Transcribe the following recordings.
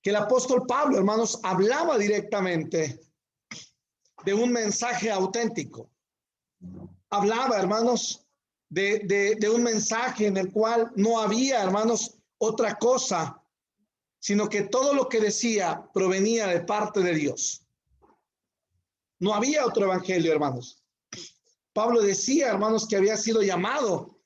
que el apóstol Pablo, hermanos, hablaba directamente de un mensaje auténtico. Hablaba, hermanos, de un mensaje en el cual no había, hermanos, otra cosa, sino que todo lo que decía provenía de parte de Dios. No había otro evangelio, hermanos. Pablo decía, hermanos, que había sido llamado,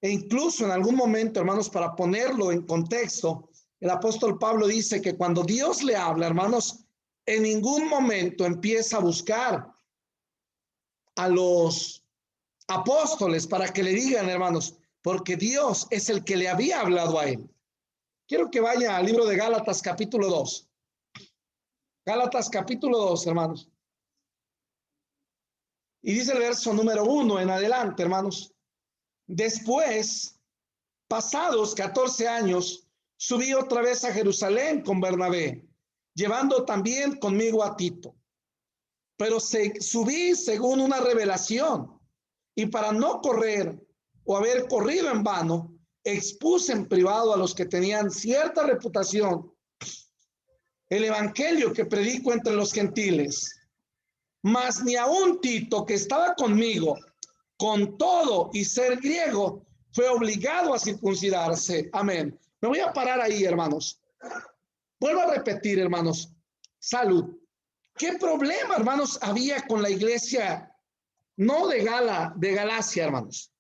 e incluso en algún momento, hermanos, para ponerlo en contexto, el apóstol Pablo dice que cuando Dios le habla, hermanos, en ningún momento empieza a buscar a los apóstoles para que le digan, hermanos, porque Dios es el que le había hablado a él. Quiero que vaya al libro de Gálatas capítulo 2. Gálatas capítulo 2, hermanos. Y dice el verso número 1 en adelante, hermanos. Después, pasados 14 años, subí otra vez a Jerusalén con Bernabé, llevando también conmigo a Tito. Pero subí según una revelación, y para no correr o haber corrido en vano, expuse en privado a los que tenían cierta reputación el evangelio que predico entre los gentiles. Mas ni aun Tito, que estaba conmigo, con todo y ser griego, fue obligado a circuncidarse. Amén. Me voy a parar ahí, hermanos. Vuelvo a repetir, hermanos. Salud. ¿Qué problema, hermanos, había con la iglesia, no de Galacia, hermanos?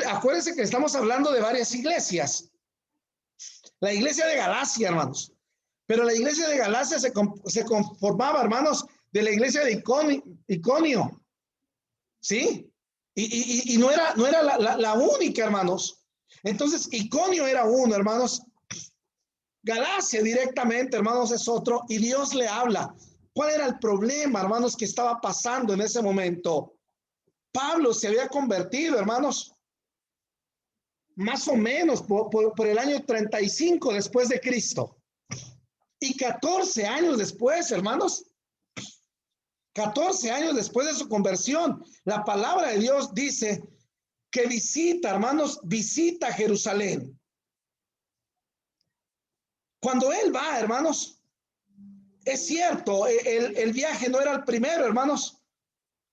Acuérdense que estamos hablando de varias iglesias. La iglesia de Galacia, hermanos. Pero la iglesia de Galacia se conformaba, hermanos, de la iglesia de Iconio. ¿Sí? Y no era la única, hermanos. Entonces, Iconio era uno, hermanos. Galacia directamente, hermanos, es otro. Y Dios le habla. ¿Cuál era el problema, hermanos, que estaba pasando en ese momento? Pablo se había convertido, hermanos, más o menos por el año 35 después de Cristo. Y 14 años después, hermanos, 14 años después de su conversión, la palabra de Dios dice que visita, hermanos, visita Jerusalén. Cuando él va, hermanos, es cierto, el viaje no era el primero, hermanos,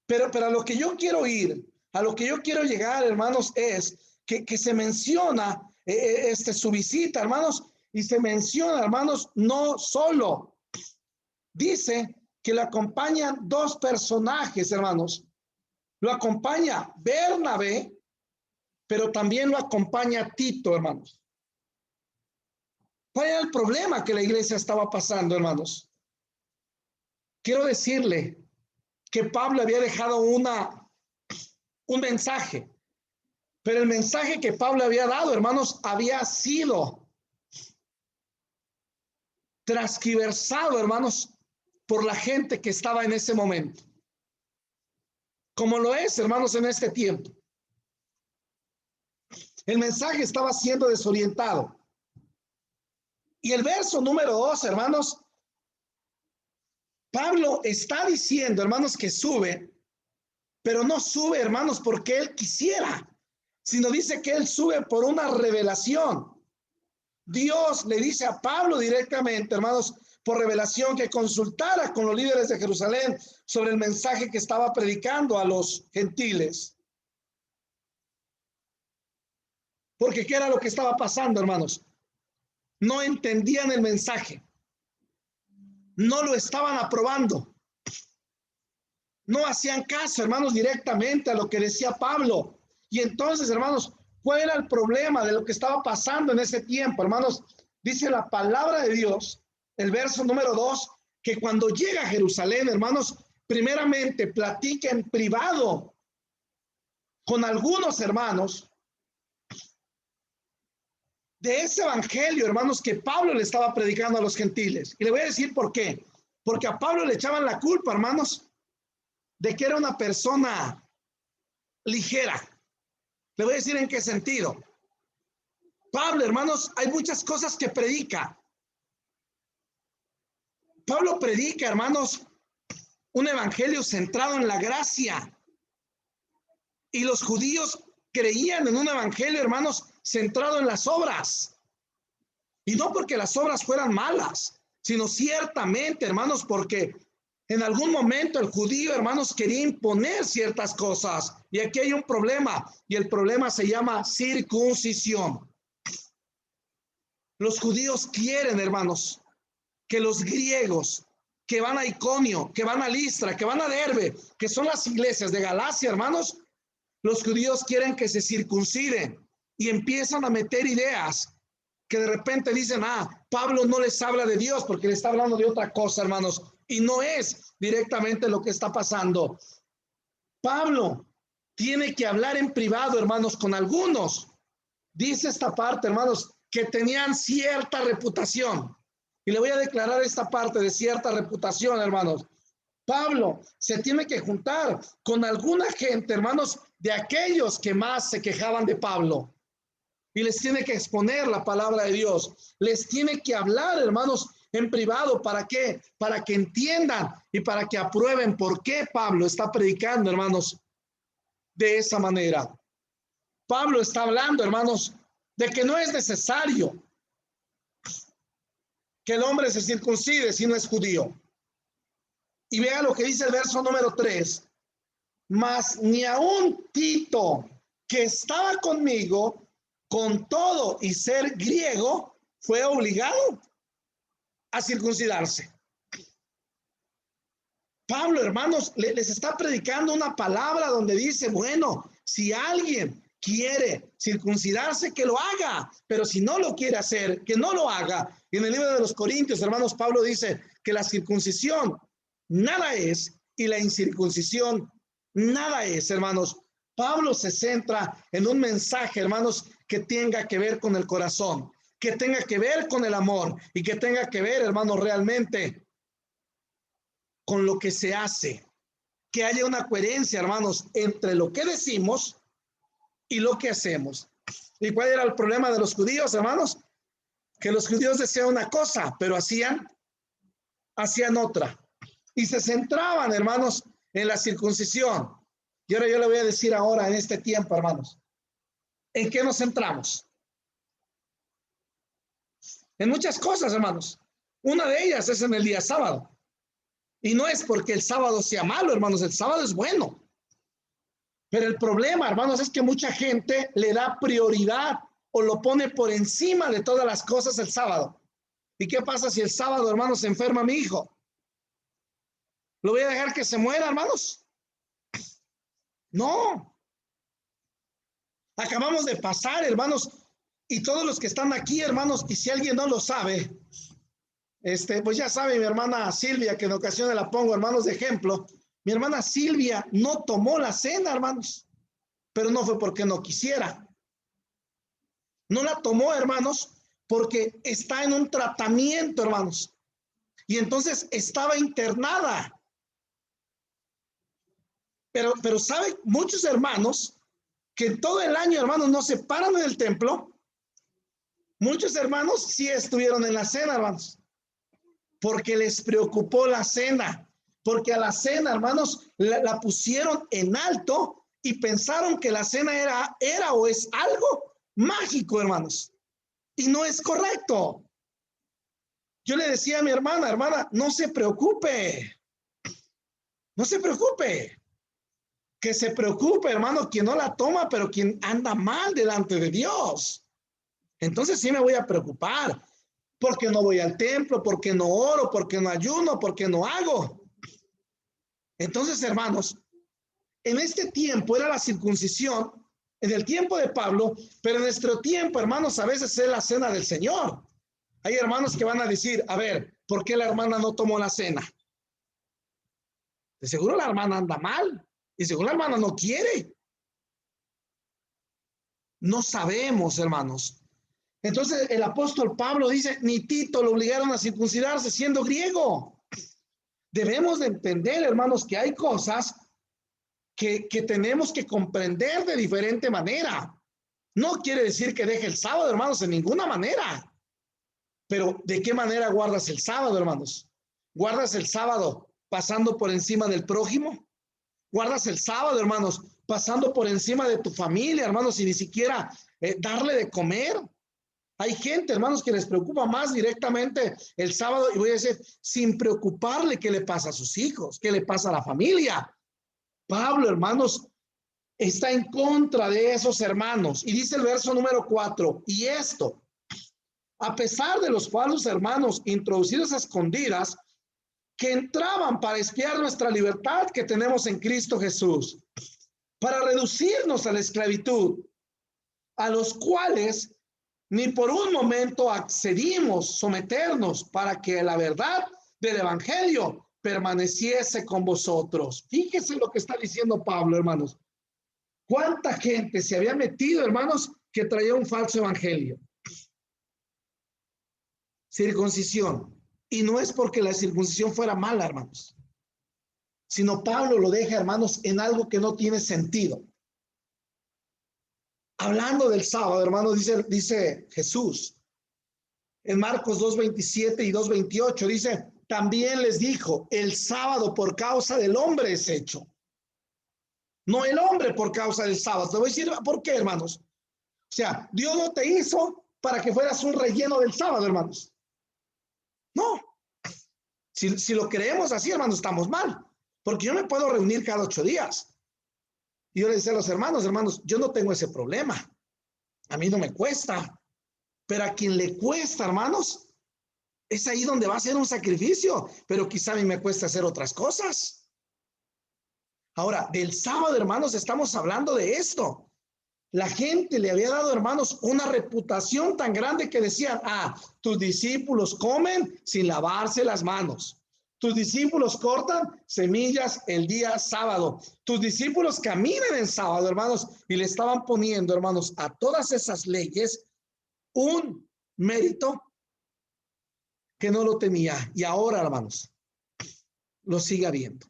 pero a lo que yo quiero ir, a lo que yo quiero llegar, hermanos, es que se menciona su visita, hermanos, y se menciona, hermanos, no solo. Dice que lo acompañan dos personajes, hermanos. Lo acompaña Bernabé, pero también lo acompaña Tito, hermanos. ¿Cuál era el problema que la iglesia estaba pasando, hermanos? Quiero decirle que Pablo había dejado un mensaje, pero el mensaje que Pablo había dado, hermanos, había sido transquiversado, hermanos, por la gente que estaba en ese momento. Como lo es, hermanos, en este tiempo. El mensaje estaba siendo desorientado. Y el verso número 2, hermanos, Pablo está diciendo, hermanos, que sube, pero no sube, hermanos, porque él quisiera, sino dice que él sube por una revelación. Dios le dice a Pablo directamente, hermanos, por revelación, que consultara con los líderes de Jerusalén sobre el mensaje que estaba predicando a los gentiles. Porque ¿qué era lo que estaba pasando, hermanos? No entendían el mensaje. No lo estaban aprobando. No hacían caso, hermanos, directamente a lo que decía Pablo. Y entonces, hermanos, ¿cuál era el problema de lo que estaba pasando en ese tiempo, hermanos? Dice la palabra de Dios, el verso número 2, que cuando llega a Jerusalén, hermanos, primeramente platica en privado con algunos hermanos de ese evangelio, hermanos, que Pablo le estaba predicando a los gentiles. Y le voy a decir por qué. Porque a Pablo le echaban la culpa, hermanos, de que era una persona ligera. Le voy a decir en qué sentido. Pablo, hermanos, hay muchas cosas que predica. Pablo predica, hermanos, un evangelio centrado en la gracia. Y los judíos creían en un evangelio, hermanos, centrado en las obras. Y no porque las obras fueran malas, sino ciertamente, hermanos, porque en algún momento el judío, hermanos, quería imponer ciertas cosas. Y aquí hay un problema, y el problema se llama circuncisión. Los judíos quieren, hermanos, que los griegos que van a Iconio, que van a Listra, que van a Derbe, que son las iglesias de Galacia, hermanos, los judíos quieren que se circunciden y empiezan a meter ideas que de repente dicen, Pablo no les habla de Dios porque le está hablando de otra cosa, hermanos, y no es directamente lo que está pasando. Pablo tiene que hablar en privado, hermanos, con algunos. Dice esta parte, hermanos, que tenían cierta reputación. Y le voy a declarar esta parte de cierta reputación, hermanos. Pablo se tiene que juntar con alguna gente, hermanos, de aquellos que más se quejaban de Pablo. Y les tiene que exponer la palabra de Dios. Les tiene que hablar, hermanos, en privado. ¿Para qué? Para que entiendan y para que aprueben por qué Pablo está predicando, hermanos, de esa manera. Pablo está hablando, hermanos, de que no es necesario que el hombre se circuncide si no es judío. Y vea lo que dice el verso número 3. Mas ni aun Tito, que estaba conmigo, con todo y ser griego, fue obligado a circuncidarse. Pablo, hermanos, les está predicando una palabra donde dice, bueno, si alguien quiere circuncidarse, que lo haga, pero si no lo quiere hacer, que no lo haga. Y en el libro de los Corintios, hermanos, Pablo dice que la circuncisión nada es y la incircuncisión nada es, hermanos. Pablo se centra en un mensaje, hermanos, que tenga que ver con el corazón, que tenga que ver con el amor y que tenga que ver, hermanos, realmente con lo que se hace, que haya una coherencia, hermanos, entre lo que decimos y lo que hacemos. ¿Y cuál era el problema de los judíos, hermanos? Que los judíos decían una cosa, pero hacían otra. Y se centraban, hermanos, en la circuncisión. Y ahora yo le voy a decir ahora, en este tiempo, hermanos, ¿en qué nos centramos? En muchas cosas, hermanos. Una de ellas es en el día sábado. Y no es porque el sábado sea malo, hermanos, el sábado es bueno. Pero el problema, hermanos, es que mucha gente le da prioridad o lo pone por encima de todas las cosas el sábado. ¿Y qué pasa si el sábado, hermanos, se enferma mi hijo? ¿Lo voy a dejar que se muera, hermanos? No. Acabamos de pasar, hermanos, y todos los que están aquí, hermanos, y si alguien no lo sabe, pues ya sabe mi hermana Silvia, que en ocasiones la pongo, hermanos, de ejemplo. Mi hermana Silvia no tomó la cena, hermanos, pero no fue porque no quisiera. No la tomó, hermanos, porque está en un tratamiento, hermanos. Y entonces estaba internada. Pero sabe, muchos hermanos que todo el año, hermanos, no se paran en el templo. Muchos hermanos sí estuvieron en la cena, hermanos, porque les preocupó la cena, porque a la cena, hermanos, la pusieron en alto y pensaron que la cena era o es algo mágico, hermanos, y no es correcto. Yo le decía a mi hermana, no se preocupe, que se preocupe, hermano, quien no la toma, pero quien anda mal delante de Dios. Entonces sí me voy a preocupar, porque no voy al templo, porque no oro, porque no ayuno, porque no hago. Entonces, hermanos, en este tiempo era la circuncisión, en el tiempo de Pablo, pero en nuestro tiempo, hermanos, a veces es la cena del Señor. Hay hermanos que van a decir, a ver, ¿por qué la hermana no tomó la cena? De seguro la hermana anda mal y seguro la hermana no quiere. No sabemos, hermanos. Entonces el apóstol Pablo dice, ni Tito lo obligaron a circuncidarse siendo griego. Debemos de entender, hermanos, que hay cosas que tenemos que comprender de diferente manera. No quiere decir que deje el sábado, hermanos, en ninguna manera. Pero ¿de qué manera guardas el sábado, hermanos? ¿Guardas el sábado pasando por encima del prójimo? ¿Guardas el sábado, hermanos, pasando por encima de tu familia, hermanos, y ni siquiera darle de comer? Hay gente, hermanos, que les preocupa más directamente el sábado, y voy a decir, sin preocuparle qué le pasa a sus hijos, qué le pasa a la familia. Pablo, hermanos, está en contra de esos hermanos. Y dice el verso número 4, y esto, a pesar de los falsos hermanos introducidos a escondidas, que entraban para espiar nuestra libertad que tenemos en Cristo Jesús, para reducirnos a la esclavitud, a los cuales ni por un momento accedimos someternos para que la verdad del evangelio permaneciese con vosotros. Fíjese lo que está diciendo Pablo, hermanos. ¿Cuánta gente se había metido, hermanos, que traía un falso evangelio? Circuncisión. Y no es porque la circuncisión fuera mala, hermanos, sino Pablo lo deja, hermanos, en algo que no tiene sentido. Hablando del sábado, hermanos, dice Jesús en Marcos 2:27 y 2:28, dice, también les dijo, el sábado por causa del hombre es hecho, no el hombre por causa del sábado. Te voy a decir por qué, hermanos. O sea, Dios no te hizo para que fueras un relleno del sábado, hermanos. No. Si lo creemos así, hermanos, estamos mal. Porque yo me puedo reunir cada 8 días. Y yo le decía a los hermanos, yo no tengo ese problema. A mí no me cuesta. Pero a quien le cuesta, hermanos, es ahí donde va a ser un sacrificio. Pero quizá a mí me cuesta hacer otras cosas. Ahora, del sábado, hermanos, estamos hablando de esto. La gente le había dado, hermanos, una reputación tan grande que decían, tus discípulos comen sin lavarse las manos. Tus discípulos cortan semillas el día sábado. Tus discípulos caminan en sábado, hermanos, y le estaban poniendo, hermanos, a todas esas leyes un mérito que no lo tenía. Y ahora, hermanos, lo sigue habiendo.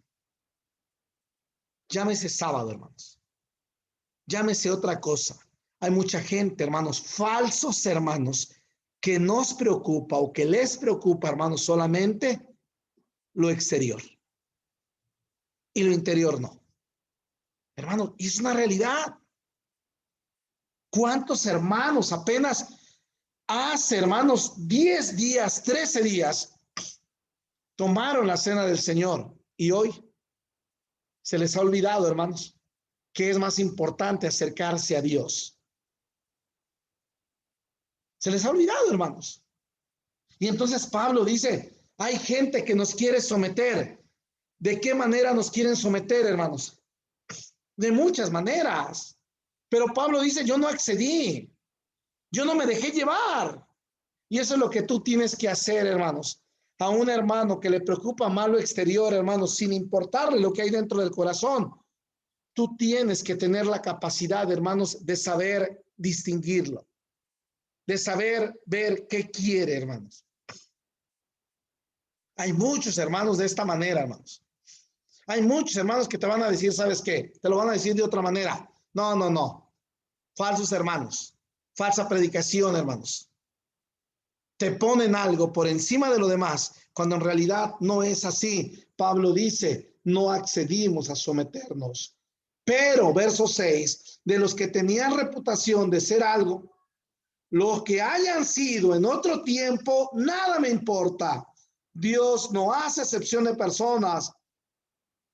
Llámese sábado, hermanos. Llámese otra cosa. Hay mucha gente, hermanos, falsos hermanos, que nos preocupa o que les preocupa, hermanos, solamente lo exterior. Y lo interior no. Hermanos, es una realidad. ¿Cuántos hermanos apenas hace, hermanos, 10 días, 13 días, tomaron la cena del Señor y hoy se les ha olvidado, hermanos, que es más importante acercarse a Dios? Se les ha olvidado, hermanos. Y entonces Pablo dice, hay gente que nos quiere someter. ¿De qué manera nos quieren someter, hermanos? De muchas maneras. Pero Pablo dice, yo no accedí. Yo no me dejé llevar. Y eso es lo que tú tienes que hacer, hermanos. A un hermano que le preocupa más lo exterior, hermanos, sin importarle lo que hay dentro del corazón, tú tienes que tener la capacidad, hermanos, de saber distinguirlo, de saber ver qué quiere, hermanos. Hay muchos hermanos de esta manera, hermanos. Hay muchos hermanos que te van a decir, ¿sabes qué? Te lo van a decir de otra manera. No, no, no. Falsos hermanos. Falsa predicación, hermanos. Te ponen algo por encima de lo demás, cuando en realidad no es así. Pablo dice, no accedimos a someternos. Pero, verso 6, de los que tenían reputación de ser algo, los que hayan sido en otro tiempo, nada me importa. Dios no hace excepción de personas.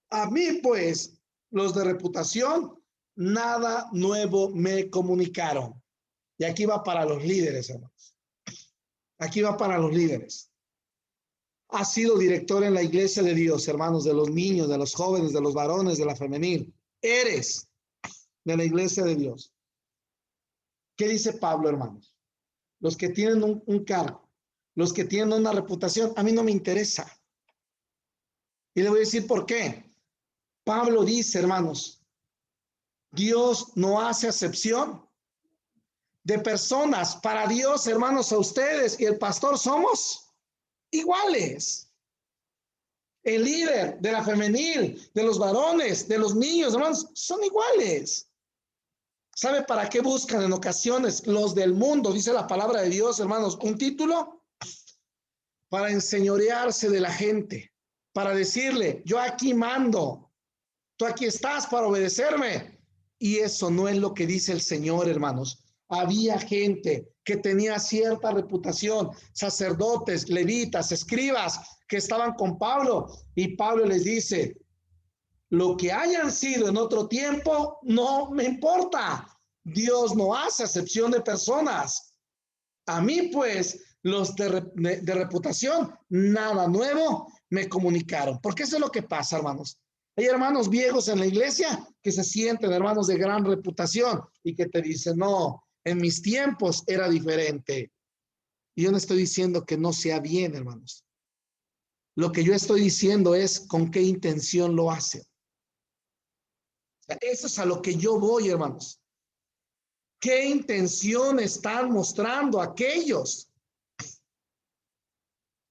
A mí, pues, los de reputación, nada nuevo me comunicaron. Y aquí va para los líderes, hermanos. Aquí va para los líderes. Ha sido director en la iglesia de Dios, hermanos, de los niños, de los jóvenes, de los varones, de la femenil. Eres de la iglesia de Dios. ¿Qué dice Pablo, hermanos? Los que tienen un cargo, los que tienen una reputación, a mí no me interesa. Y le voy a decir por qué. Pablo dice, hermanos, Dios no hace excepción de personas. Para Dios, hermanos, a ustedes y el pastor somos iguales. El líder de la femenil, de los varones, de los niños, hermanos, son iguales. ¿Sabe para qué buscan en ocasiones los del mundo? Dice la palabra de Dios, hermanos, un título para enseñorearse de la gente, para decirle, yo aquí mando, tú aquí estás para obedecerme. Y eso no es lo que dice el Señor, hermanos. Había gente que tenía cierta reputación, sacerdotes, levitas, escribas que estaban con Pablo, y Pablo les dice: lo que hayan sido en otro tiempo no me importa. Dios no hace acepción de personas. A mí, pues, los de reputación, nada nuevo me comunicaron. Porque eso es lo que pasa, hermanos. Hay hermanos viejos en la iglesia que se sienten hermanos de gran reputación y que te dicen: no, en mis tiempos era diferente. Y yo no estoy diciendo que no sea bien, hermanos. Lo que yo estoy diciendo es con qué intención lo hacen. O sea, eso es a lo que yo voy, hermanos. ¿Qué intención están mostrando aquellos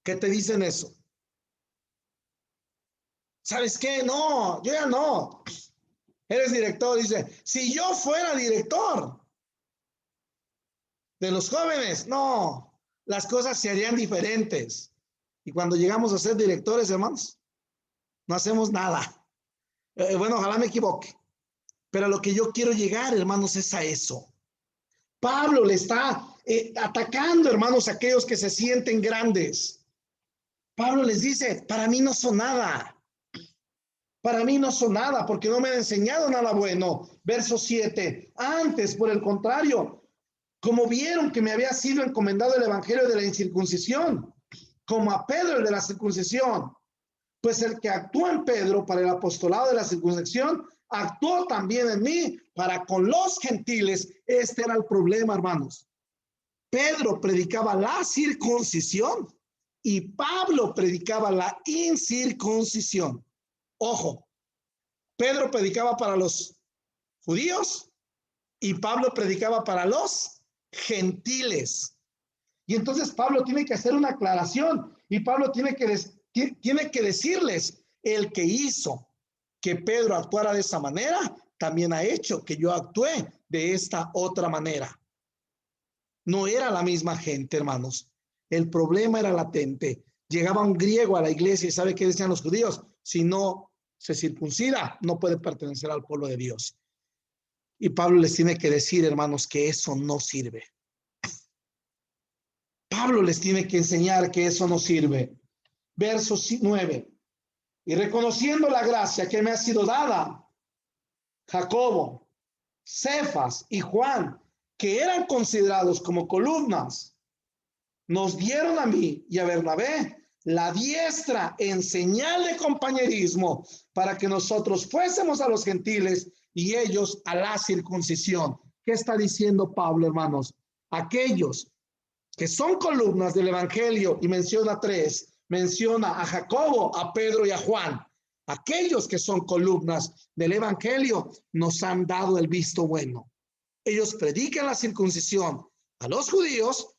que te dicen eso? ¿Sabes qué? No, yo ya no. Eres director. Dice: si yo fuera director de los jóvenes, no, las cosas se harían diferentes. Y cuando llegamos a ser directores, hermanos, no hacemos nada. Bueno, ojalá me equivoque. Pero a lo que yo quiero llegar, hermanos, es a eso. Pablo le está atacando, hermanos, a aquellos que se sienten grandes. Pablo les dice: para mí no son nada. Para mí no son nada, porque no me han enseñado nada bueno. Verso 7. Antes, por el contrario, como vieron que me había sido encomendado el evangelio de la incircuncisión, como a Pedro el de la circuncisión, pues el que actuó en Pedro para el apostolado de la circuncisión, actuó también en mí para con los gentiles. Este era el problema, hermanos. Pedro predicaba la circuncisión y Pablo predicaba la incircuncisión. Ojo, Pedro predicaba para los judíos y Pablo predicaba para los gentiles. Y entonces Pablo tiene que hacer una aclaración y Pablo tiene que decirles: el que hizo que Pedro actuara de esa manera, también ha hecho que yo actúe de esta otra manera. No era la misma gente, hermanos. El problema era latente. Llegaba un griego a la iglesia y ¿sabe qué decían los judíos? Si no se circuncida, no puede pertenecer al pueblo de Dios. Y Pablo les tiene que decir, hermanos, que eso no sirve. Pablo les tiene que enseñar que eso no sirve. Verso 9. Y reconociendo la gracia que me ha sido dada, Jacobo, Cefas y Juan, que eran considerados como columnas, nos dieron a mí y a Bernabé la diestra en señal de compañerismo para que nosotros fuésemos a los gentiles y ellos a la circuncisión. ¿Qué está diciendo Pablo, hermanos? Aquellos que son columnas del evangelio, y menciona tres, menciona a Jacobo, a Pedro y a Juan. Aquellos que son columnas del evangelio nos han dado el visto bueno. Ellos predican la circuncisión a los judíos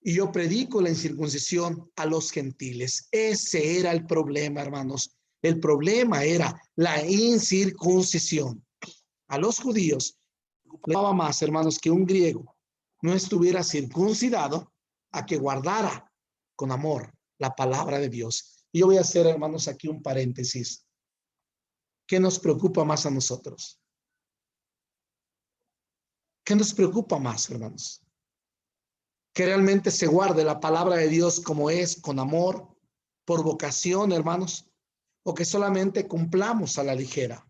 y yo predico la incircuncisión a los gentiles. Ese era el problema, hermanos. El problema era la incircuncisión. A los judíos les preocupaba más, hermanos, que un griego no estuviera circuncidado a que guardara con amor la palabra de Dios. Y yo voy a hacer, hermanos, aquí un paréntesis. ¿Qué nos preocupa más a nosotros? ¿Qué nos preocupa más, hermanos? Que realmente se guarde la palabra de Dios como es, con amor, por vocación, hermanos, o que solamente cumplamos a la ligera.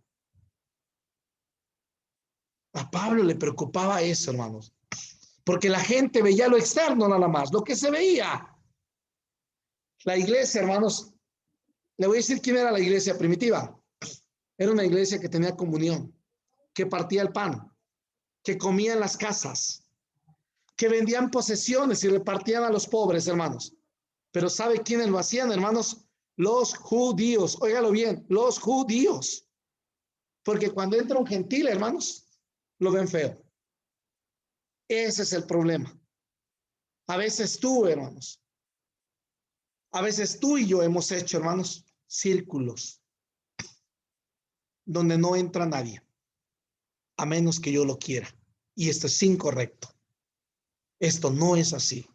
A Pablo le preocupaba eso, hermanos, porque la gente veía lo externo nada más, lo que se veía. La iglesia, hermanos, le voy a decir quién era la iglesia primitiva. Era una iglesia que tenía comunión, que partía el pan, que comía en las casas, que vendían posesiones y repartían a los pobres, hermanos. Pero ¿sabe quiénes lo hacían, hermanos? Los judíos. Óigalo bien, los judíos. Porque cuando entra un gentil, hermanos, lo ven feo. Ese es el problema. A veces tú, hermanos, a veces tú y yo hemos hecho, hermanos, círculos donde no entra nadie, a menos que yo lo quiera. Y esto es incorrecto. Esto no es así.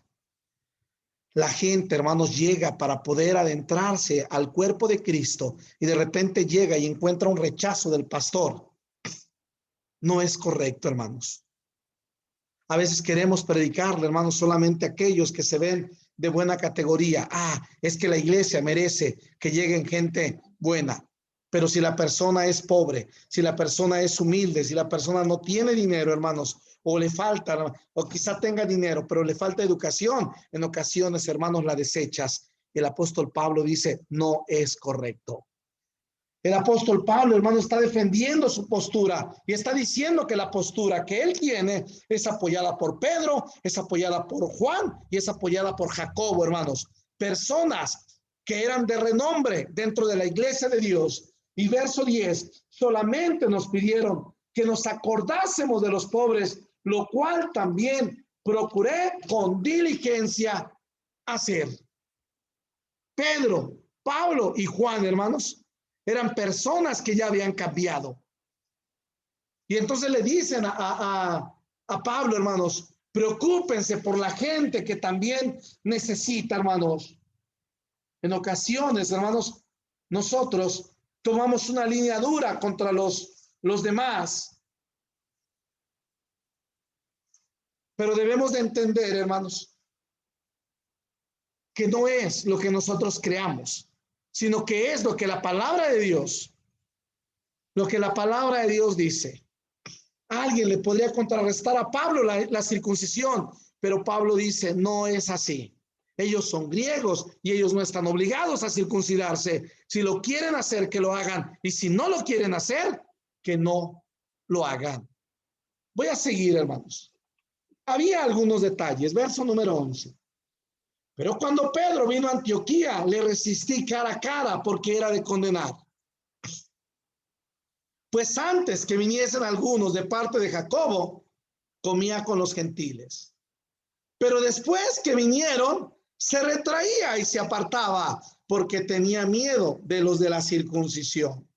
La gente, hermanos, llega para poder adentrarse al cuerpo de Cristo y de repente llega y encuentra un rechazo del pastor. No es correcto, hermanos. A veces queremos predicarle, hermanos, solamente a aquellos que se ven de buena categoría. Es que la iglesia merece que lleguen gente buena. Pero si la persona es pobre, si la persona es humilde, si la persona no tiene dinero, hermanos, o le falta, o quizá tenga dinero, pero le falta educación, en ocasiones, hermanos, la desechas. El apóstol Pablo dice, no es correcto. El apóstol Pablo, hermano, está defendiendo su postura y está diciendo que la postura que él tiene es apoyada por Pedro, es apoyada por Juan y es apoyada por Jacobo, hermanos. Personas que eran de renombre dentro de la iglesia de Dios. Y verso 10, solamente nos pidieron que nos acordásemos de los pobres, lo cual también procuré con diligencia hacer. Pedro, Pablo y Juan, hermanos, eran personas que ya habían cambiado. Y entonces le dicen a Pablo, hermanos, preocúpense por la gente que también necesita, hermanos. En ocasiones, hermanos, nosotros tomamos una línea dura contra los demás. Pero debemos de entender, hermanos, que no es lo que nosotros creamos, sino que es lo que la palabra de Dios, dice. Alguien le podría contrarrestar a Pablo la circuncisión, pero Pablo dice, no es así. Ellos son griegos y ellos no están obligados a circuncidarse. Si lo quieren hacer, que lo hagan. Y si no lo quieren hacer, que no lo hagan. Voy a seguir, hermanos. Había algunos detalles. Verso número 11. Pero cuando Pedro vino a Antioquía, le resistí cara a cara porque era de condenar. Pues antes que viniesen algunos de parte de Jacobo, comía con los gentiles. Pero después que vinieron, se retraía y se apartaba porque tenía miedo de los de la circuncisión.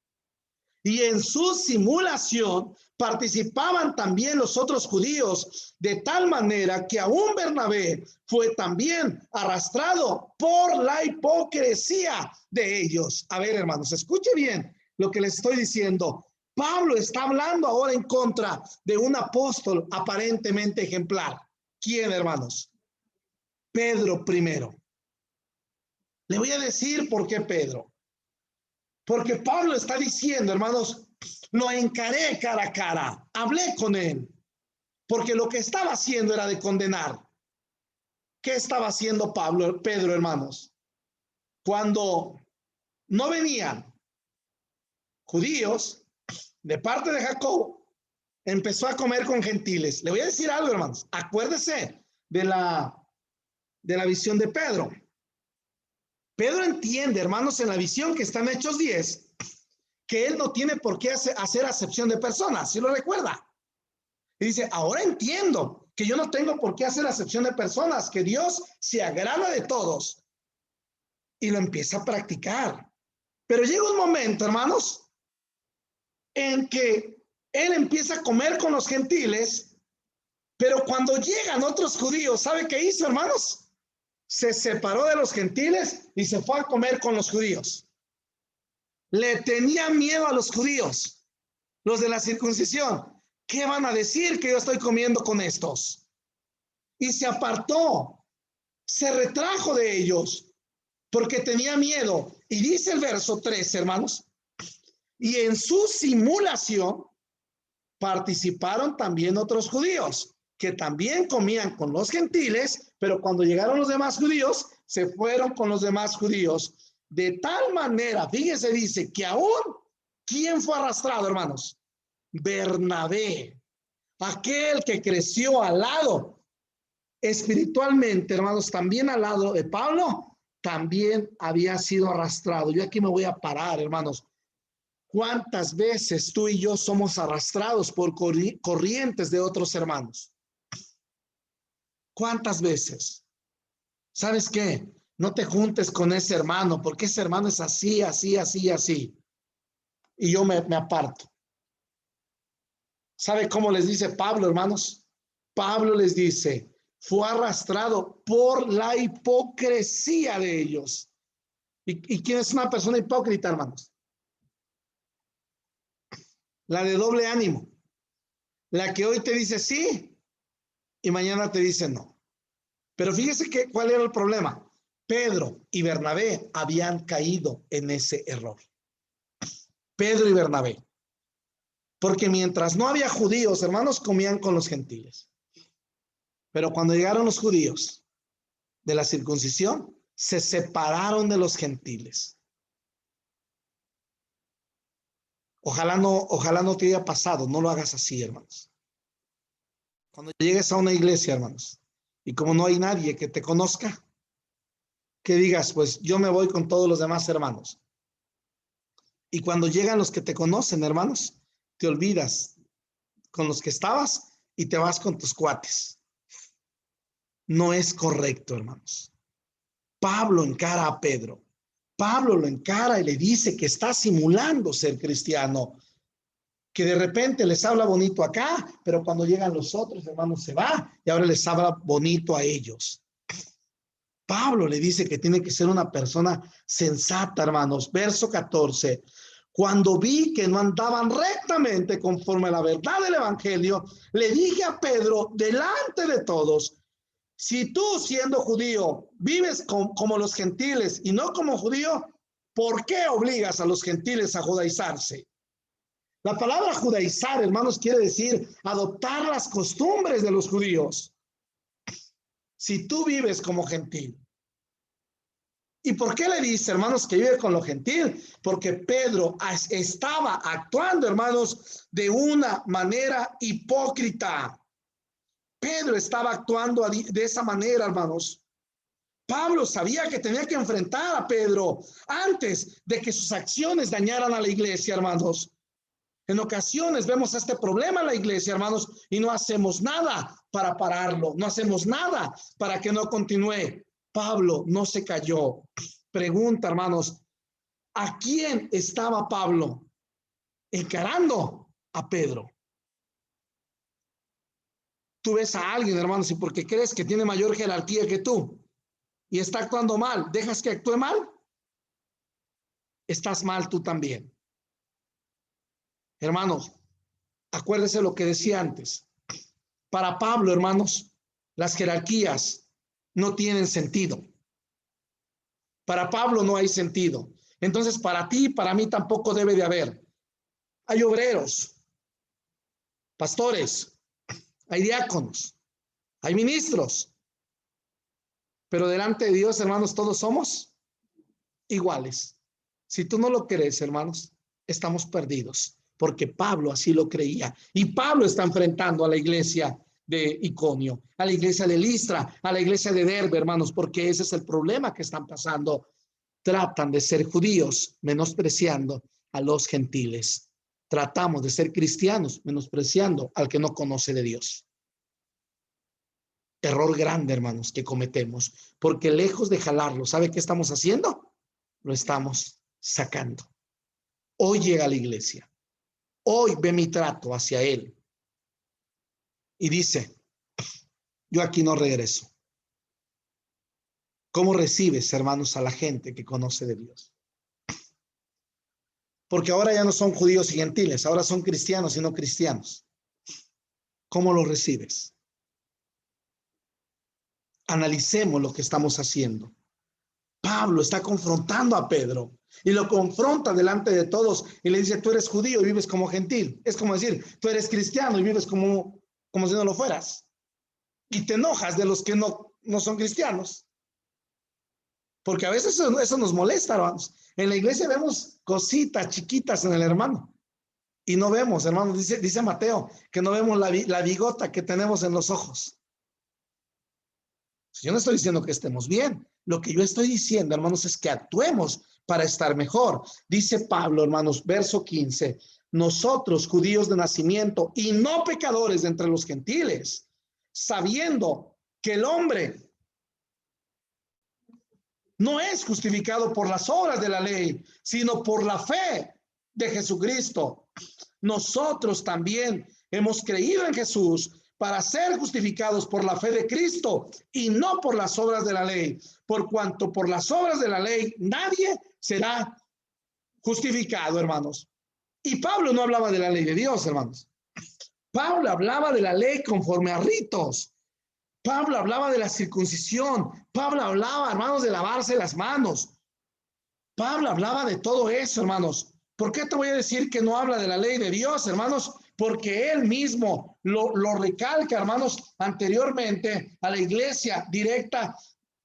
Y en su simulación participaban también los otros judíos, de tal manera que aún Bernabé fue también arrastrado por la hipocresía de ellos. A ver, hermanos, escuche bien lo que les estoy diciendo. Pablo está hablando ahora en contra de un apóstol aparentemente ejemplar. ¿Quién, hermanos? Pedro primero. Le voy a decir por qué Pedro. Porque Pablo está diciendo, hermanos, lo encaré cara a cara, hablé con él, porque lo que estaba haciendo era de condenar. ¿Qué estaba haciendo Pedro, hermanos? Cuando no venían judíos de parte de Jacob, empezó a comer con gentiles. Le voy a decir algo, hermanos. Acuérdese de la visión de Pedro. Pedro entiende, hermanos, en la visión que está en Hechos 10, que él no tiene por qué hacer acepción de personas, ¿sí lo recuerda? Y dice, ahora entiendo que yo no tengo por qué hacer acepción de personas, que Dios se agrada de todos. Y lo empieza a practicar. Pero llega un momento, hermanos, en que él empieza a comer con los gentiles, pero cuando llegan otros judíos, ¿sabe qué hizo, hermanos? Se separó de los gentiles y se fue a comer con los judíos. Le tenía miedo a los judíos, los de la circuncisión. ¿Qué van a decir que yo estoy comiendo con estos? Y se apartó, se retrajo de ellos, porque tenía miedo. Y dice el verso 13, hermanos, y en su simulación participaron también otros judíos, que también comían con los gentiles, pero cuando llegaron los demás judíos, se fueron con los demás judíos. De tal manera, fíjese, dice que aún, ¿quién fue arrastrado, hermanos? Bernabé, aquel que creció al lado espiritualmente, hermanos, también al lado de Pablo, también había sido arrastrado. Yo aquí me voy a parar, hermanos. ¿Cuántas veces tú y yo somos arrastrados por corrientes de otros hermanos? ¿Cuántas veces? ¿Sabes qué? No te juntes con ese hermano, porque ese hermano es así, así, así, así. Y yo me aparto. ¿Sabe cómo les dice Pablo, hermanos? Pablo les dice, fue arrastrado por la hipocresía de ellos. ¿Y quién es una persona hipócrita, hermanos? La de doble ánimo. La que hoy te dice sí y mañana te dicen no. Pero fíjese que cuál era el problema. Pedro y Bernabé habían caído en ese error. Pedro y Bernabé. Porque mientras no había judíos, hermanos, comían con los gentiles. Pero cuando llegaron los judíos de la circuncisión, se separaron de los gentiles. Ojalá no te haya pasado, no lo hagas así, hermanos. Cuando llegues a una iglesia, hermanos, y como no hay nadie que te conozca, que digas, pues yo me voy con todos los demás hermanos. Y cuando llegan los que te conocen, hermanos, te olvidas con los que estabas y te vas con tus cuates. No es correcto, hermanos. Pablo encara a Pedro. Pablo lo encara y le dice que está simulando ser cristiano, que de repente les habla bonito acá, pero cuando llegan los otros hermanos se va y ahora les habla bonito a ellos. Pablo le dice que tiene que ser una persona sensata, hermanos. Verso 14. Cuando vi que no andaban rectamente conforme a la verdad del evangelio, le dije a Pedro delante de todos, si tú siendo judío vives como los gentiles y no como judío, ¿por qué obligas a los gentiles a judaizarse? La palabra judaizar, hermanos, quiere decir adoptar las costumbres de los judíos. Si tú vives como gentil. ¿Y por qué le dice, hermanos, que vive con lo gentil? Porque Pedro estaba actuando, hermanos, de una manera hipócrita. Pedro estaba actuando de esa manera, hermanos. Pablo sabía que tenía que enfrentar a Pedro antes de que sus acciones dañaran a la iglesia, hermanos. En ocasiones vemos este problema en la iglesia, hermanos, y no hacemos nada para pararlo, no hacemos nada para que no continúe. Pablo no se cayó. Pregunta, hermanos, ¿a quién estaba Pablo encarando? A Pedro. Tú ves a alguien, hermanos, y porque crees que tiene mayor jerarquía que tú y está actuando mal, ¿dejas que actúe mal? Estás mal tú también. Hermanos, acuérdese lo que decía antes. Para Pablo, hermanos, las jerarquías no tienen sentido. Para Pablo no hay sentido. Entonces, para ti, para mí tampoco debe de haber. Hay obreros, pastores, hay diáconos, hay ministros. Pero delante de Dios, hermanos, todos somos iguales. Si tú no lo crees, hermanos, estamos perdidos. Porque Pablo así lo creía. Y Pablo está enfrentando a la iglesia de Iconio, a la iglesia de Listra, a la iglesia de Derbe, hermanos, porque ese es el problema que están pasando. Tratan de ser judíos menospreciando a los gentiles. Tratamos de ser cristianos menospreciando al que no conoce de Dios. Error grande, hermanos, que cometemos, porque lejos de jalarlo, ¿sabe qué estamos haciendo? Lo estamos sacando. Hoy llega a la iglesia. Hoy ve mi trato hacia él y dice, yo aquí no regreso. ¿Cómo recibes, hermanos, a la gente que conoce de Dios? Porque ahora ya no son judíos y gentiles, ahora son cristianos y no cristianos. ¿Cómo lo recibes? Analicemos lo que estamos haciendo. Pablo está confrontando a Pedro y lo confronta delante de todos y le dice, tú eres judío y vives como gentil. Es como decir, tú eres cristiano y vives como si no lo fueras. Y te enojas de los que no son cristianos. Porque a veces eso nos molesta, hermanos. En la iglesia vemos cositas chiquitas en el hermano. Y no vemos, hermanos, dice Mateo, que no vemos la bigota que tenemos en los ojos. Yo no estoy diciendo que estemos bien. Lo que yo estoy diciendo, hermanos, es que actuemos para estar mejor. Dice Pablo, hermanos, verso 15, nosotros, judíos de nacimiento y no pecadores de entre los gentiles, sabiendo que el hombre no es justificado por las obras de la ley, sino por la fe de Jesucristo. Nosotros también hemos creído en Jesús para ser justificados por la fe de Cristo y no por las obras de la ley, por cuanto por las obras de la ley nadie será justificado, hermanos. Y Pablo no hablaba de la ley de Dios, hermanos. Pablo hablaba de la ley conforme a ritos. Pablo hablaba de la circuncisión. Pablo hablaba, hermanos, de lavarse las manos. Pablo hablaba de todo eso, hermanos. ¿Por qué te voy a decir que no habla de la ley de Dios, hermanos? Porque él mismo lo recalca, hermanos, anteriormente a la iglesia directa,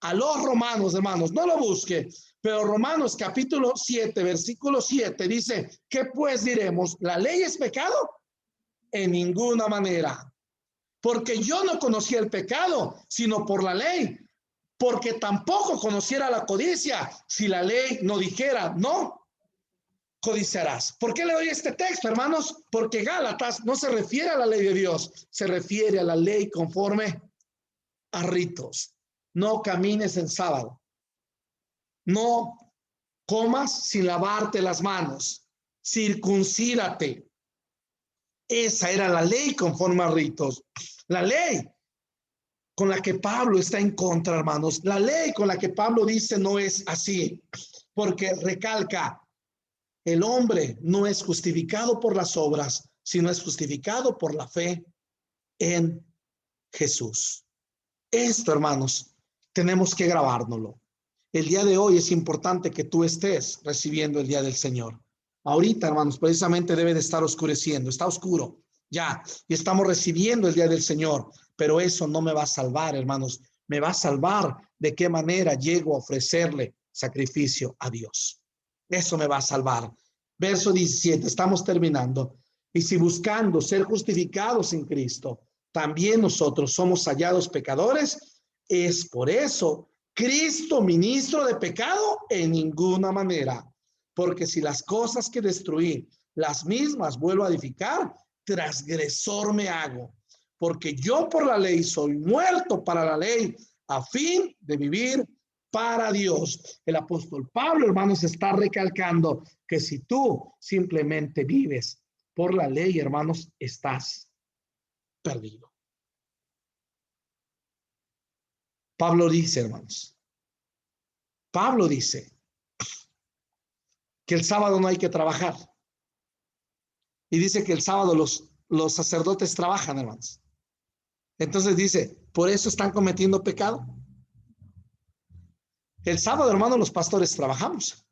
a los romanos, hermanos. No lo busque, pero Romanos capítulo 7, versículo 7 dice, ¿qué pues diremos? ¿La ley es pecado? En ninguna manera. Porque yo no conocía el pecado, sino por la ley. Porque tampoco conociera la codicia si la ley no dijera, no codiciarás. ¿Por qué le doy este texto, hermanos? Porque Gálatas no se refiere a la ley de Dios, se refiere a la ley conforme a ritos. No camines en sábado. No comas sin lavarte las manos. Circuncídate. Esa era la ley conforme a ritos. La ley con la que Pablo está en contra, hermanos. La ley con la que Pablo dice no es así, porque recalca, el hombre no es justificado por las obras, sino es justificado por la fe en Jesús. Esto, hermanos, tenemos que grabárnoslo. El día de hoy es importante que tú estés recibiendo el día del Señor. Ahorita, hermanos, precisamente debe de estar oscureciendo, está oscuro ya, y estamos recibiendo el día del Señor, pero eso no me va a salvar, hermanos. Me va a salvar de qué manera llego a ofrecerle sacrificio a Dios. Eso me va a salvar. Verso 17, estamos terminando. Y si buscando ser justificados en Cristo, también nosotros somos hallados pecadores, es por eso Cristo ministro de pecado en ninguna manera, porque si las cosas que destruí, las mismas vuelvo a edificar, transgresor me hago, porque yo por la ley soy muerto para la ley, a fin de vivir para Dios. El apóstol Pablo, hermanos, está recalcando que si tú simplemente vives por la ley, hermanos, estás perdido. Pablo dice, hermanos, Pablo dice que el sábado no hay que trabajar. Y dice que el sábado los sacerdotes trabajan, hermanos. Entonces dice, por eso están cometiendo pecado. El sábado, hermanos, los pastores trabajamos.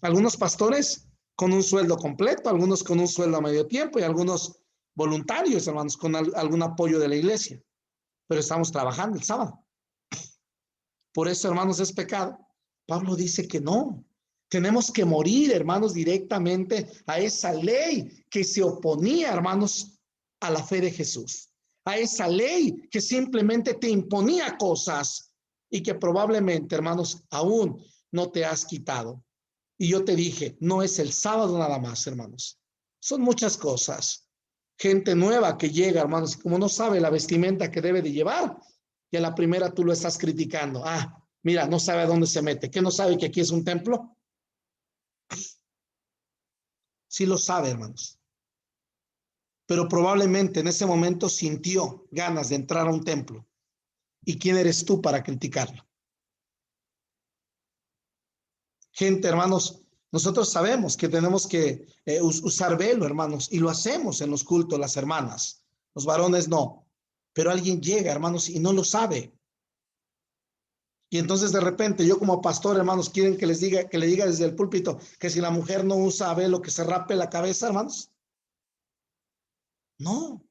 Algunos pastores con un sueldo completo, algunos con un sueldo a medio tiempo y algunos voluntarios, hermanos, con algún apoyo de la iglesia. Pero estamos trabajando el sábado. Por eso, hermanos, es pecado. Pablo dice que no. Tenemos que morir, hermanos, directamente a esa ley que se oponía, hermanos, a la fe de Jesús. A esa ley que simplemente te imponía cosas y que probablemente, hermanos, aún no te has quitado. Y yo te dije, no es el sábado nada más, hermanos. Son muchas cosas. Gente nueva que llega, hermanos, como no sabe la vestimenta que debe de llevar, y a la primera tú lo estás criticando. Ah, mira, no sabe a dónde se mete. ¿Qué no sabe que aquí es un templo? Sí lo sabe, hermanos. Pero probablemente en ese momento sintió ganas de entrar a un templo. ¿Y quién eres tú para criticarlo? Gente, hermanos, nosotros sabemos que tenemos que usar velo, hermanos, y lo hacemos en los cultos, las hermanas. Los varones no. Pero alguien llega, hermanos, y no lo sabe. Y entonces de repente yo como pastor, hermanos, quieren que les diga, que le diga desde el púlpito que si la mujer no usa velo, que se rape la cabeza, hermanos. No,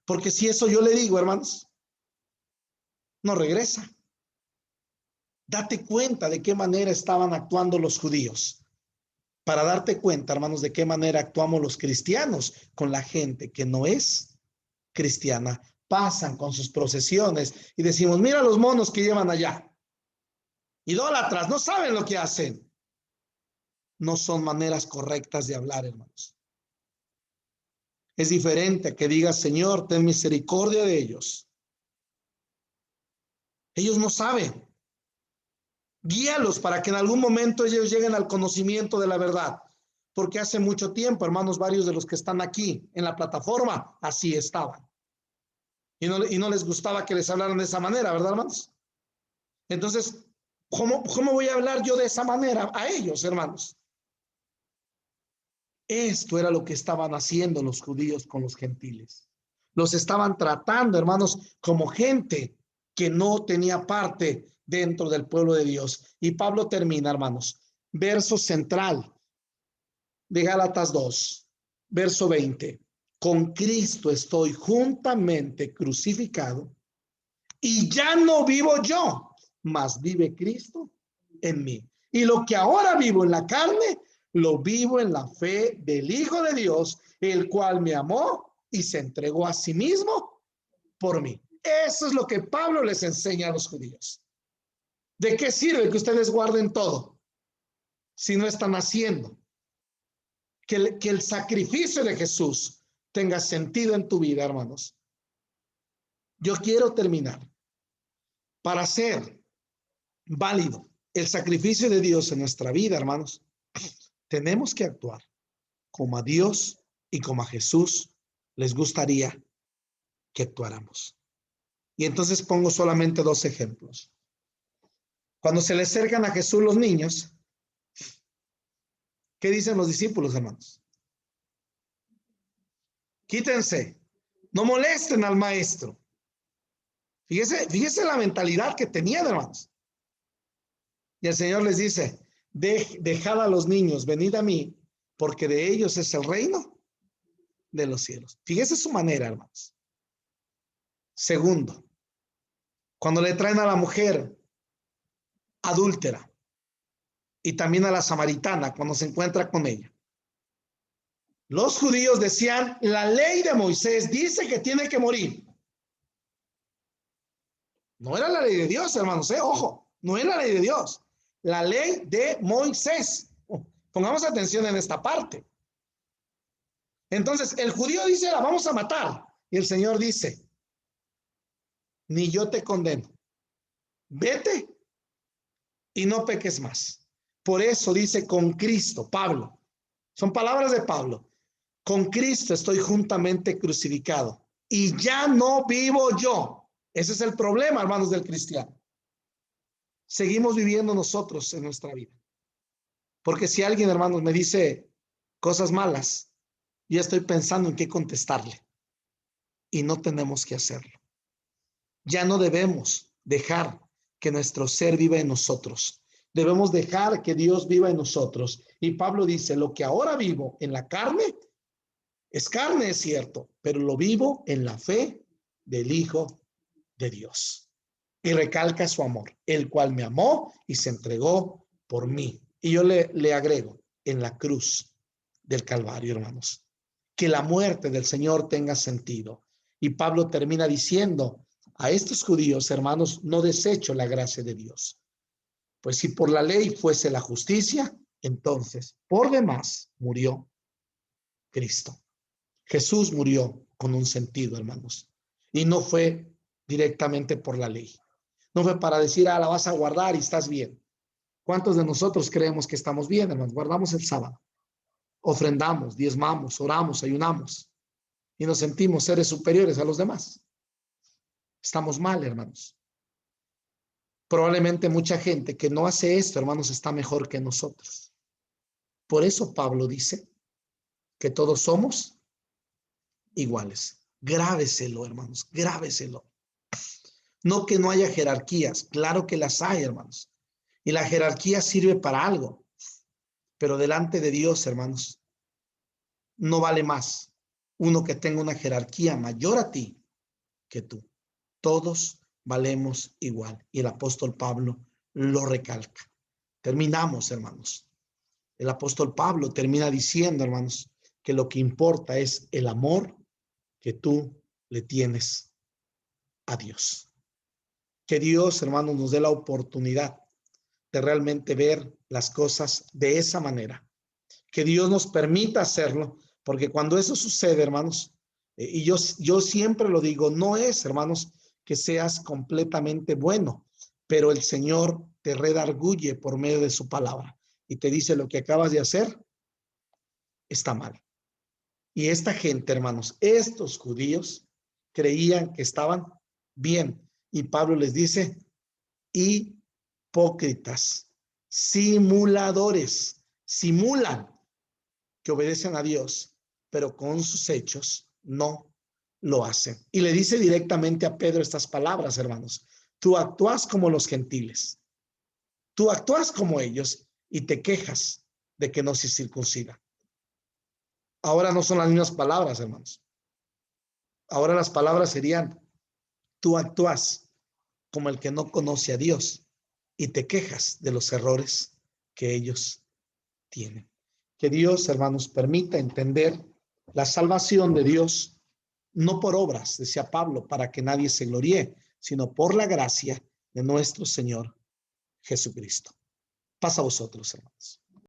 porque si eso yo le digo, hermanos, no regresa. Date cuenta de qué manera estaban actuando los judíos. Para darte cuenta, hermanos, de qué manera actuamos los cristianos con la gente que no es cristiana. Pasan con sus procesiones y decimos, mira los monos que llevan allá. Idólatras, no saben lo que hacen. No son maneras correctas de hablar, hermanos. Es diferente a que digas, Señor, ten misericordia de ellos. Ellos no saben. Guíalos para que en algún momento ellos lleguen al conocimiento de la verdad. Porque hace mucho tiempo, hermanos, varios de los que están aquí en la plataforma, así estaban. Y no les gustaba que les hablaran de esa manera, ¿verdad, hermanos? Entonces, ¿cómo voy a hablar yo de esa manera a ellos, hermanos? Esto era lo que estaban haciendo los judíos con los gentiles. Los estaban tratando, hermanos, como gente que no tenía parte dentro del pueblo de Dios. Y Pablo termina, hermanos, verso central de Gálatas 2, verso 20. Con Cristo estoy juntamente crucificado y ya no vivo yo, mas vive Cristo en mí. Y lo que ahora vivo en la carne, lo vivo en la fe del Hijo de Dios, el cual me amó y se entregó a sí mismo por mí. Eso es lo que Pablo les enseña a los judíos. ¿De qué sirve que ustedes guarden todo si no están haciendo que el sacrificio de Jesús tenga sentido en tu vida, hermanos? Yo quiero terminar. Para ser válido el sacrificio de Dios en nuestra vida, hermanos, tenemos que actuar como a Dios y como a Jesús les gustaría que actuáramos. Y entonces pongo solamente 2 ejemplos. Cuando se le acercan a Jesús los niños, ¿qué dicen los discípulos, hermanos? Quítense, no molesten al maestro. Fíjese la mentalidad que tenían, hermanos. Y el Señor les dice, dejad a los niños, venid a mí, porque de ellos es el reino de los cielos. Fíjese su manera, hermanos. Segundo, cuando le traen a la mujer adúltera y también a la samaritana cuando se encuentra con ella. Los judíos decían, la ley de Moisés dice que tiene que morir. No era la ley de Dios, hermanos, ojo, no era la ley de Dios. La ley de Moisés. Pongamos atención en esta parte. Entonces, el judío dice, la vamos a matar. Y el Señor dice, ni yo te condeno. Vete y no peques más. Por eso dice con Cristo, Pablo. Son palabras de Pablo. Con Cristo estoy juntamente crucificado y ya no vivo yo. Ese es el problema, hermanos, del cristiano. Seguimos viviendo nosotros en nuestra vida. Porque si alguien, hermanos, me dice cosas malas, ya estoy pensando en qué contestarle. Y no tenemos que hacerlo. Ya no debemos dejar que nuestro ser viva en nosotros. Debemos dejar que Dios viva en nosotros. Y Pablo dice, lo que ahora vivo en la carne, es carne, es cierto, pero lo vivo en la fe del Hijo de Dios. Y recalca su amor, el cual me amó y se entregó por mí. Y yo le agrego, en la cruz del Calvario, hermanos, que la muerte del Señor tenga sentido. Y Pablo termina diciendo a estos judíos, hermanos, no desecho la gracia de Dios. Pues si por la ley fuese la justicia, entonces por demás murió Cristo. Jesús murió con un sentido, hermanos, y no fue directamente por la ley. No fue para decir, la vas a guardar y estás bien. ¿Cuántos de nosotros creemos que estamos bien, hermanos? Guardamos el sábado, ofrendamos, diezmamos, oramos, ayunamos y nos sentimos seres superiores a los demás. Estamos mal, hermanos. Probablemente mucha gente que no hace esto, hermanos, está mejor que nosotros. Por eso Pablo dice que todos somos iguales. Grábeselo, hermanos, grábeselo. No que no haya jerarquías, claro que las hay, hermanos. Y la jerarquía sirve para algo, pero delante de Dios, hermanos, no vale más uno que tenga una jerarquía mayor a ti que tú. Todos valemos igual. Y el apóstol Pablo lo recalca. Terminamos, hermanos. El apóstol Pablo termina diciendo, hermanos, que lo que importa es el amor que tú le tienes a Dios. Que Dios, hermanos, nos dé la oportunidad de realmente ver las cosas de esa manera. Que Dios nos permita hacerlo, porque cuando eso sucede, hermanos, y yo siempre lo digo, no es, hermanos, que seas completamente bueno, pero el Señor te redarguye por medio de su palabra y te dice lo que acabas de hacer está mal. Y esta gente, hermanos, estos judíos creían que estaban bien. Y Pablo les dice, hipócritas, simuladores, simulan que obedecen a Dios, pero con sus hechos no lo hacen. Y le dice directamente a Pedro estas palabras, hermanos. Tú actúas como los gentiles. Tú actúas como ellos y te quejas de que no se circuncida. Ahora no son las mismas palabras, hermanos. Ahora las palabras serían, tú actúas como el que no conoce a Dios y te quejas de los errores que ellos tienen. Que Dios, hermanos, permita entender la salvación de Dios, no por obras, decía Pablo, para que nadie se gloríe, sino por la gracia de nuestro Señor Jesucristo. Pasa a vosotros, hermanos.